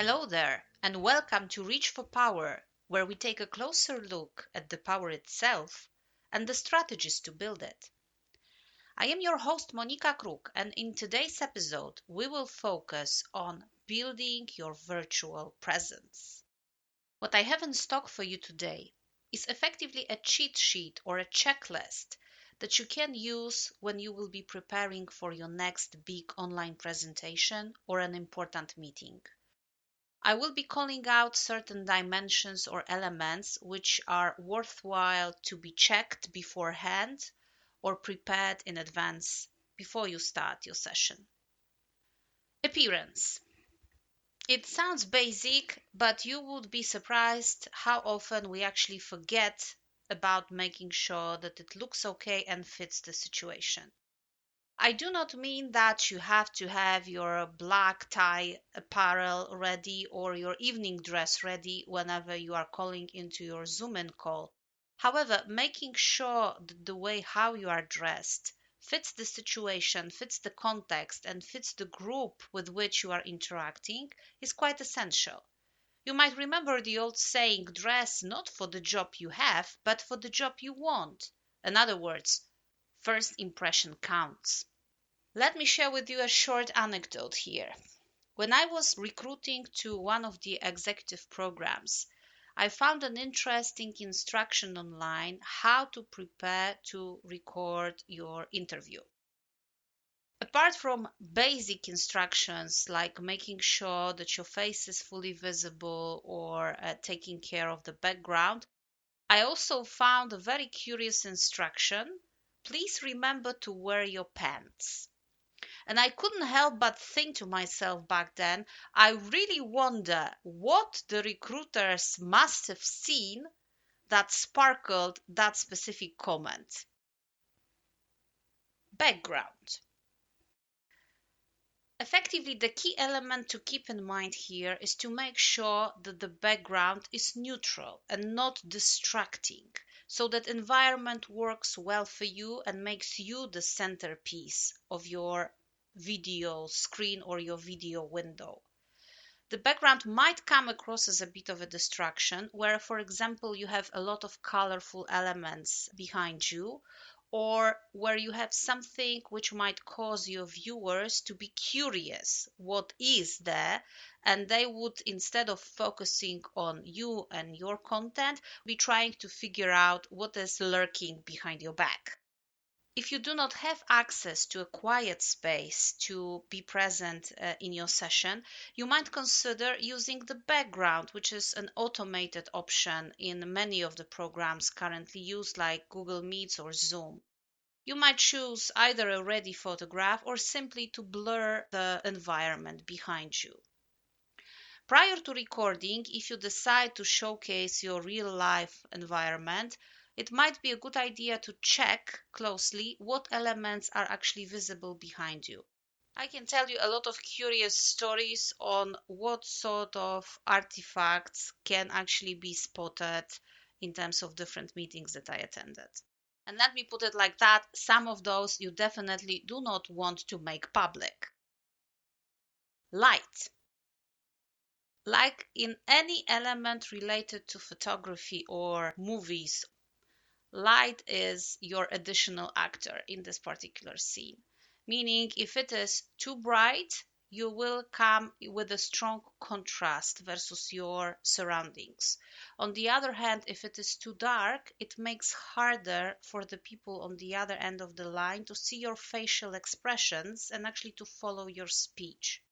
Hello there, and welcome to Reach for Power, where we take a closer look at the power itself and the strategies to build it. I am your host, Monika Kruk, and in today's episode, we will focus on building your virtual presence. What I have in stock for you today is effectively a cheat sheet or a checklist that you can use when you will be preparing for your next big online presentation or an important meeting. I will be calling out certain dimensions or elements which are worthwhile to be checked beforehand or prepared in advance before you start your session. Appearance. It sounds basic, but you would be surprised how often we actually forget about making sure that it looks okay and fits the situation. I do not mean that you have to have your black tie apparel ready or your evening dress ready whenever you are calling into your Zoom-in call. However, making sure that the way how you are dressed fits the situation, fits the context, and fits the group with which you are interacting is quite essential. You might remember the old saying, dress not for the job you have, but for the job you want. In other words, first impression counts. Let me share with you a short anecdote here. When I was recruiting to one of the executive programs, I found an interesting instruction online how to prepare to record your interview. Apart from basic instructions like making sure that your face is fully visible or taking care of the background, I also found a very curious instruction. Please remember to wear your pants. And I couldn't help but think to myself back then, I really wonder what the recruiters must have seen that sparkled that specific comment. Background. Effectively, the key element to keep in mind here is to make sure that the background is neutral and not distracting, so that environment works well for you and makes you the centerpiece of your video screen or your video window. The background might come across as a bit of a distraction, where, for example, you have a lot of colorful elements behind you, or where you have something which might cause your viewers to be curious what is there, and they would, instead of focusing on you and your content, be trying to figure out what is lurking behind your back. If you do not have access to a quiet space to be present in your session, you might consider using the background, which is an automated option in many of the programs currently used like Google Meets or Zoom. You might choose either a ready photograph or simply to blur the environment behind you. Prior to recording, if you decide to showcase your real life environment, it might be a good idea to check closely what elements are actually visible behind you. I can tell you a lot of curious stories on what sort of artifacts can actually be spotted in terms of different meetings that I attended. And let me put it like that, some of those you definitely do not want to make public. Light. Like in any element related to photography or movies, light is your additional actor in this particular scene. Meaning, if it is too bright, you will come with a strong contrast versus your surroundings. On the other hand, if it is too dark, it makes harder for the people on the other end of the line to see your facial expressions and actually to follow your speech.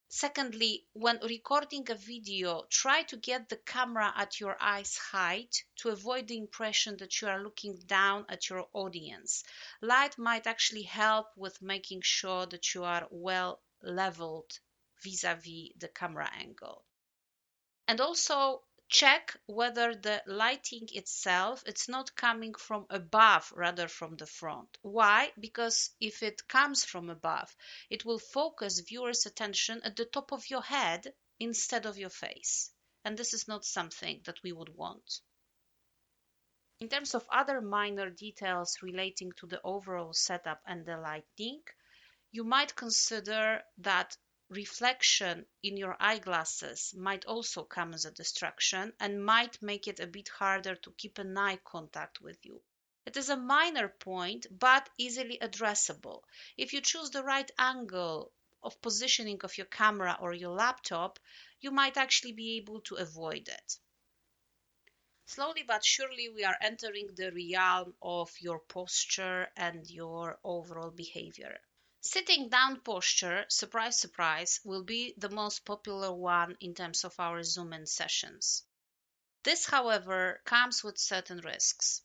Secondly, when recording a video, try to get the camera at your eyes height to avoid the impression that you are looking down at your audience. Light might actually help with making sure that you are well leveled vis-a-vis the camera angle. And also check whether the lighting itself it's not coming from above rather from the front. Why? Because if it comes from above, it will focus viewers' attention at the top of your head instead of your face. And this is not something that we would want. In terms of other minor details relating to the overall setup and the lighting, you might consider that reflection in your eyeglasses might also come as a distraction and might make it a bit harder to keep an eye contact with you. It is a minor point, but easily addressable. If you choose the right angle of positioning of your camera or your laptop, you might actually be able to avoid it. Slowly but surely, we are entering the realm of your posture and your overall behavior. Sitting down posture, surprise, surprise, will be the most popular one in terms of our Zoom in sessions. This, however, comes with certain risks.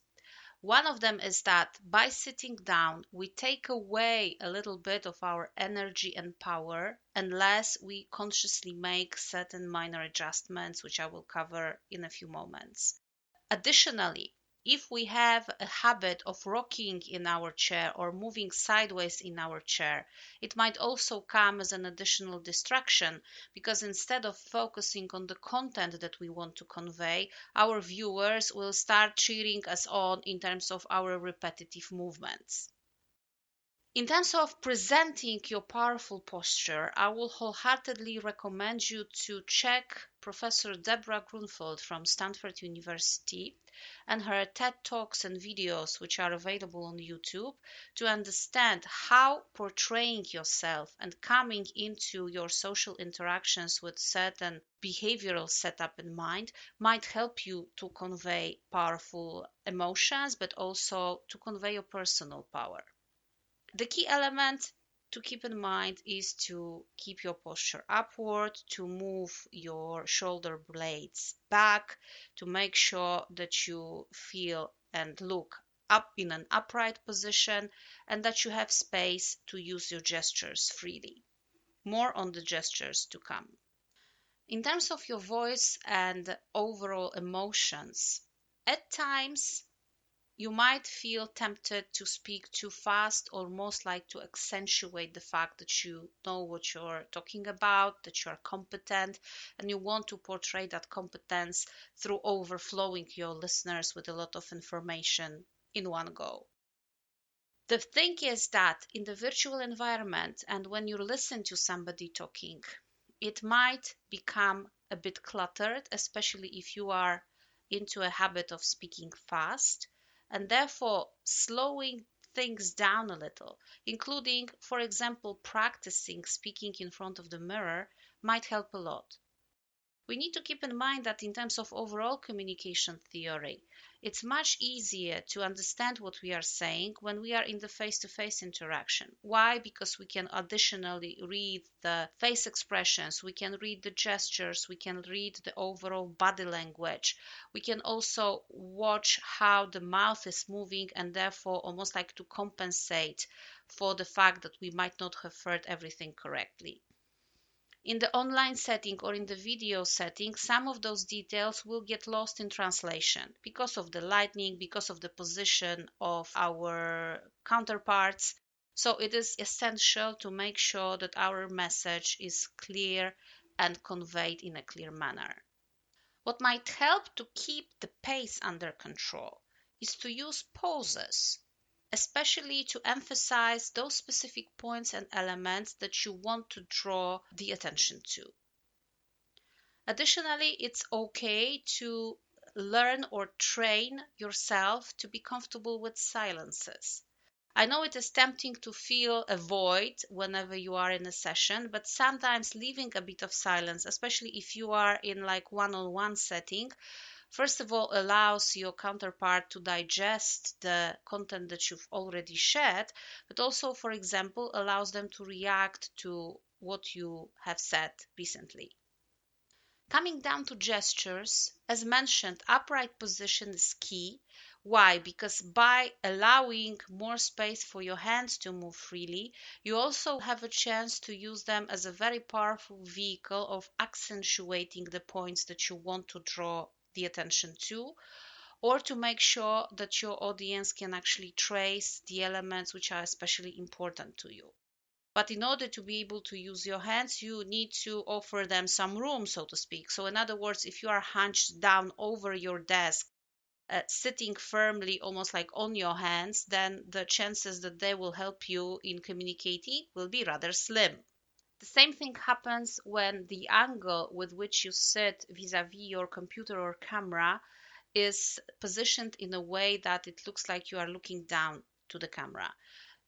One of them is that by sitting down, we take away a little bit of our energy and power unless we consciously make certain minor adjustments, which I will cover in a few moments. Additionally, if we have a habit of rocking in our chair or moving sideways in our chair, it might also come as an additional distraction because instead of focusing on the content that we want to convey, our viewers will start cheering us on in terms of our repetitive movements. In terms of presenting your powerful posture, I will wholeheartedly recommend you to check Professor Deborah Grunfeld from Stanford University and her TED Talks and videos, which are available on YouTube, to understand how portraying yourself and coming into your social interactions with certain behavioral setup in mind might help you to convey powerful emotions, but also to convey your personal power. The key element to keep in mind is to keep your posture upward, to move your shoulder blades back, to make sure that you feel and look up in an upright position, and that you have space to use your gestures freely. More on the gestures to come. In terms of your voice and overall emotions, at times you might feel tempted to speak too fast or most like to accentuate the fact that you know what you're talking about, that you're competent, and you want to portray that competence through overflowing your listeners with a lot of information in one go. The thing is that in the virtual environment and when you listen to somebody talking, it might become a bit cluttered, especially if you are into a habit of speaking fast, and therefore slowing things down a little, including, for example, practicing speaking in front of the mirror, might help a lot. We need to keep in mind that in terms of overall communication theory, it's much easier to understand what we are saying when we are in the face-to-face interaction. Why? Because we can additionally read the face expressions, we can read the gestures, we can read the overall body language. We can also watch how the mouth is moving and therefore almost like to compensate for the fact that we might not have heard everything correctly. In the online setting or in the video setting, some of those details will get lost in translation because of the lighting, because of the position of our counterparts. So it is essential to make sure that our message is clear and conveyed in a clear manner. What might help to keep the pace under control is to use pauses, especially to emphasize those specific points and elements that you want to draw the attention to. Additionally, it's okay to learn or train yourself to be comfortable with silences. I know it is tempting to feel a void whenever you are in a session, but sometimes leaving a bit of silence, especially if you are in like one-on-one setting, first of all allows your counterpart to digest the content that you've already shared, but also, for example, allows them to react to what you have said recently. Coming down to gestures, as mentioned, upright position is key. Why? Because by allowing more space for your hands to move freely, you also have a chance to use them as a very powerful vehicle of accentuating the points that you want to draw the attention to, or to make sure that your audience can actually trace the elements which are especially important to you. But in order to be able to use your hands, you need to offer them some room, so to speak. So in other words, if you are hunched down over your desk, sitting firmly almost like on your hands, then the chances that they will help you in communicating will be rather slim. The same thing happens when the angle with which you sit vis-a-vis your computer or camera is positioned in a way that it looks like you are looking down to the camera.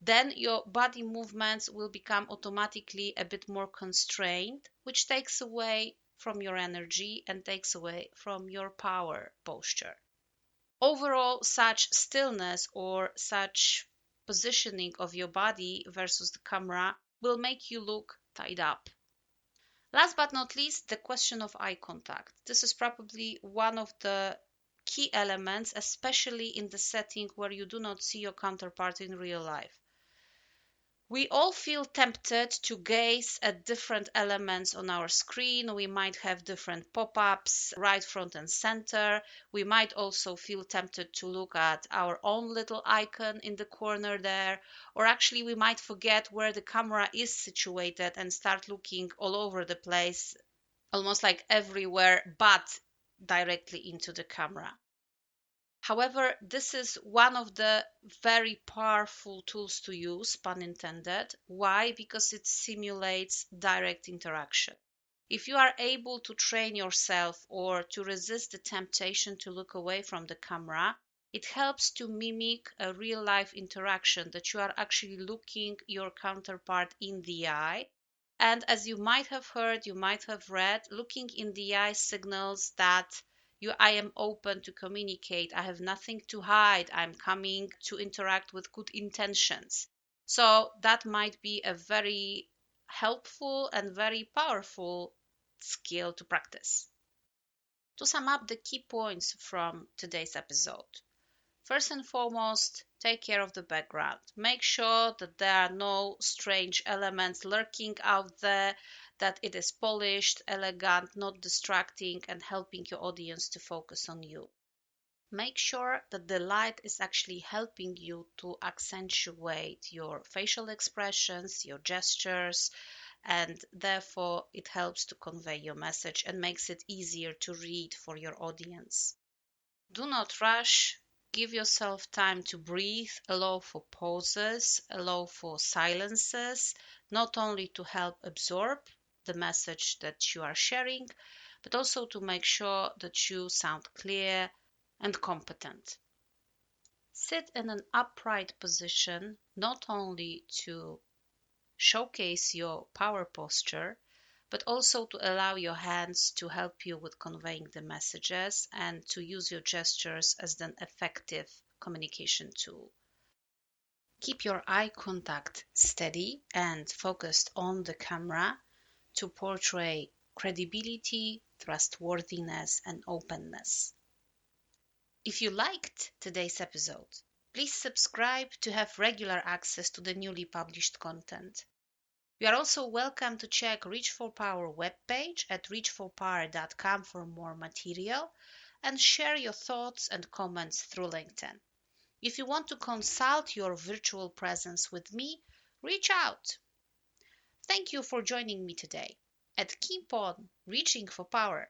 Then your body movements will become automatically a bit more constrained, which takes away from your energy and takes away from your power posture. Overall, such stillness or such positioning of your body versus the camera will make you look tied up. Last but not least, the question of eye contact. This is probably one of the key elements, especially in the setting where you do not see your counterpart in real life. We all feel tempted to gaze at different elements on our screen. We might have different pop-ups right front and center. We might also feel tempted to look at our own little icon in the corner there. Or actually, we might forget where the camera is situated and start looking all over the place, almost like everywhere but directly into the camera. However, this is one of the very powerful tools to use, pun intended. Why? Because it simulates direct interaction. If you are able to train yourself or to resist the temptation to look away from the camera, it helps to mimic a real life interaction that you are actually looking your counterpart in the eye. And as you might have heard, you might have read, looking in the eye signals that I am open to communicate. I have nothing to hide. I'm coming to interact with good intentions. So that might be a very helpful and very powerful skill to practice. To sum up the key points from today's episode. First and foremost, take care of the background. Make sure that there are no strange elements lurking out there, that it is polished, elegant, not distracting, and helping your audience to focus on you. Make sure that the light is actually helping you to accentuate your facial expressions, your gestures, and therefore it helps to convey your message and makes it easier to read for your audience. Do not rush. Give yourself time to breathe, allow for pauses, allow for silences, not only to help absorb the message that you are sharing, but also to make sure that you sound clear and competent. Sit in an upright position, not only to showcase your power posture, but also to allow your hands to help you with conveying the messages and to use your gestures as an effective communication tool. Keep your eye contact steady and focused on the camera to portray credibility, trustworthiness, and openness. If you liked today's episode, please subscribe to have regular access to the newly published content. You are also welcome to check Reach for Power webpage at reachforpower.com for more material and share your thoughts and comments through LinkedIn. If you want to consult your virtual presence with me, reach out. Thank you for joining me today and keep on reaching for power.